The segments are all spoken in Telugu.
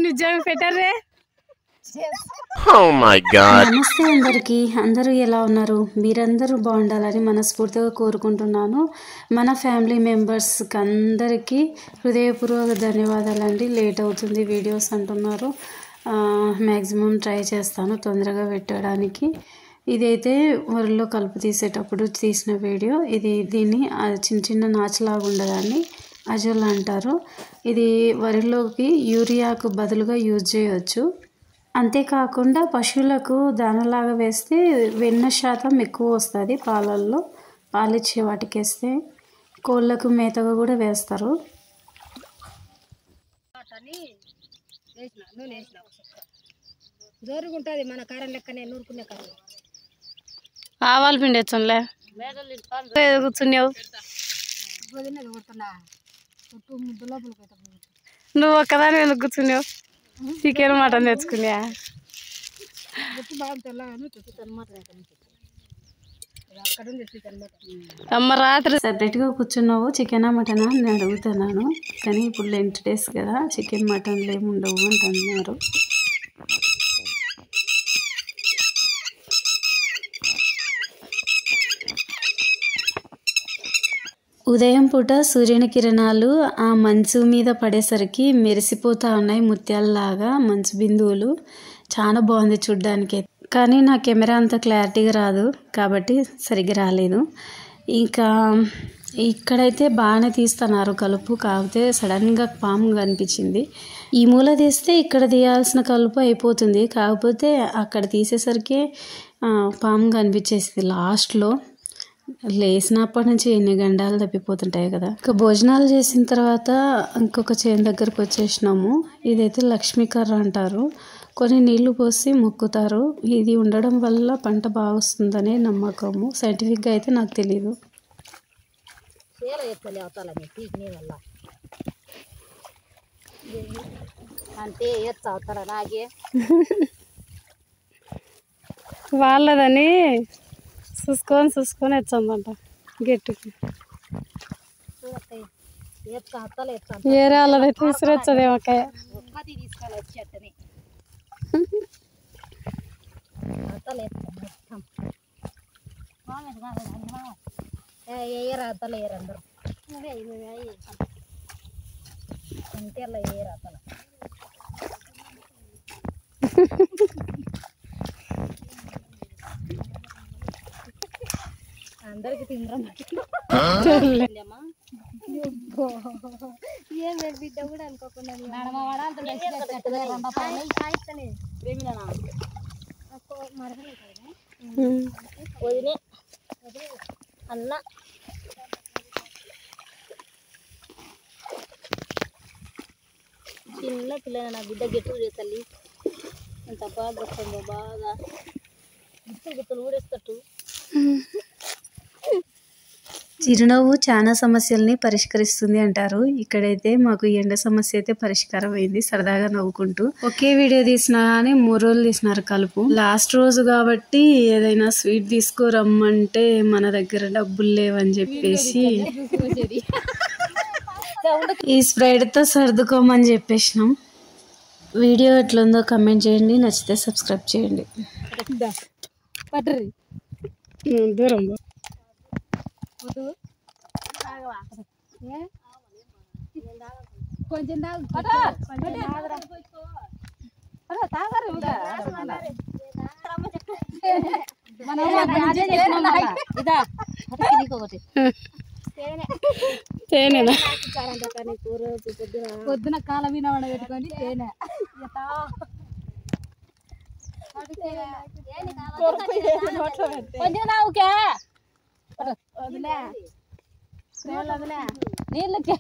నిజంగా పెట్టరే. నమస్తే అందరికీ. అందరూ ఎలా ఉన్నారు? మీరందరూ బాగుండాలని మనస్ఫూర్తిగా కోరుకుంటున్నాను. మన ఫ్యామిలీ మెంబర్స్కి అందరికీ హృదయపూర్వక ధన్యవాదాలండి. లేట్ అవుతుంది వీడియోస్ అంటున్నారు. మ్యాక్సిమం ట్రై చేస్తాను తొందరగా పెట్టడానికి. ఇదైతే వరిలో కలుపు తీసేటప్పుడు తీసిన వీడియో. దీన్ని చిన్న చిన్న నాచులాగా ఉండదాన్ని అజోలా అంటారు. ఇది వరిలోకి యూరియాకు బదులుగా యూజ్ చేయవచ్చు. అంతేకాకుండా పశువులకు దానలాగా వేస్తే వెన్న శాతం ఎక్కువ వస్తుంది. పాలల్లో పాలిచ్చే వాటికి వేస్తే కోళ్ళకు మేతగా కూడా వేస్తారు. జోరుగుంటుంది మన కారం లెక్కనే నూరుకునే కారం. ఆవాలు పిండి వచ్చంలే కూర్చున్నావు. నువ్వు ఒక్కదాని ఎందుకు కూర్చున్నావు? చికెన్ మటన్ తెచ్చుకున్నా అమ్మ రాత్రి సపరేట్గా కూర్చున్నావు చికెనా మటనా అని అడుగుతున్నాను. కానీ ఇప్పుడు లెంట్ డేస్ కదా, చికెన్ మటన్లు ఏమి ఉండవు అంటున్నారు. ఉదయం పూట సూర్యుని కిరణాలు ఆ మంచు మీద పడేసరికి మెరిసిపోతూ ఉన్నాయి ముత్యాలలాగా మంచు బిందువులు. చాలా బాగుంది చూడ్డానికి. కానీ నా కెమెరా అంత క్లారిటీగా రాదు కాబట్టి సరిగ్గా రాలేదు. ఇంకా ఇక్కడైతే బాగానే తీస్తున్నారు కలుపు. కాకపోతే సడన్గా పాము కనిపించింది. ఈ మూల తీస్తే ఇక్కడ తీయాల్సిన కలుపు అయిపోతుంది. కాకపోతే అక్కడ తీసేసరికి పాము కనిపించేసింది లాస్ట్లో. లేచినప్పటి నుంచి ఎన్ని గండాలు తప్పిపోతుంటాయి కదా. ఇక భోజనాలు చేసిన తర్వాత ఇంకొక చేను దగ్గరకు వచ్చేసినాము. ఇదైతే లక్ష్మీకర్ర అంటారు. కొన్ని నీళ్లు పోసి మొక్కుతారు. ఇది ఉండడం వల్ల పంట బాగా వస్తుందనే నమ్మకము. సైంటిఫిక్గా అయితే నాకు తెలీదు. వాళ్ళదని చూసుకొని వచ్చామంట గట్టికి. వేరే వాళ్ళదైతే విసిరొచ్చదే ఒకే. అందరికి తింద్రం ఏం బిడ్డ కూడా అనుకోకుండా అన్న చిన్న పిల్ల నా బిడ్డ గెట్టు తల్లి ఎంత బాగా వస్తుందో. బాగా గుర్తులు ఊడేస్తట్టు. చిరునవ్వు చాలా సమస్యల్ని పరిష్కరిస్తుంది అంటారు. ఇక్కడైతే మాకు ఎండ సమస్య అయితే పరిష్కారం అయింది. సరదాగా నవ్వుకుంటూ ఒకే వీడియో తీసినా కానీ 3 రోజులు తీసినారు కలుపు. లాస్ట్ రోజు కాబట్టి ఏదైనా స్వీట్ తీసుకురమ్మంటే మన దగ్గర డబ్బులు లేవని చెప్పేసి ఈ స్ప్రైడ్తో సర్దుకోమని చెప్పేసినాం. వీడియో ఎట్లుందో కమెంట్ చేయండి. నచ్చితే సబ్స్క్రైబ్ చేయండి. దూరం కొంచెం తేనేనా పొద్దున కాల మీద పెట్టుకొని తేనె కొంచెం నావుకే నీళ్ళకి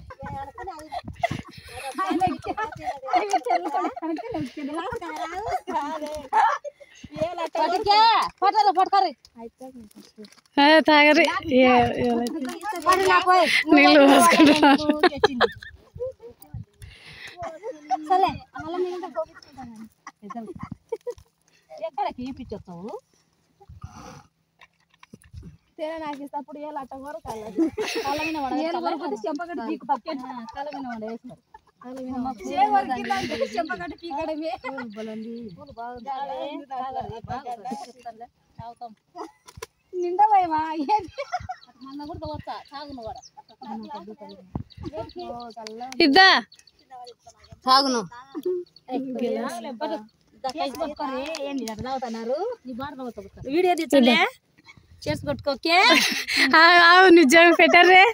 పట్టుకోరు తాగరి నీళ్ళు పోసుకుంటున్నారు. ఎక్కడికి ఇప్పించొస్తావు తేనె నాకు ఇస్తప్పుడు ఏ అట్ట కూడా కళ్ళ మీద చెంపగడ్డ పీకు పక్కన కళ్ళ మీద వేసినారు. నిండా భయమా మొన్న కూడా వచ్చా సాగును కూడా ఇద్దా సాగును వీడియో తీర్చలే చేసి కొట్టుకోకే నిజంగా పెట్టరే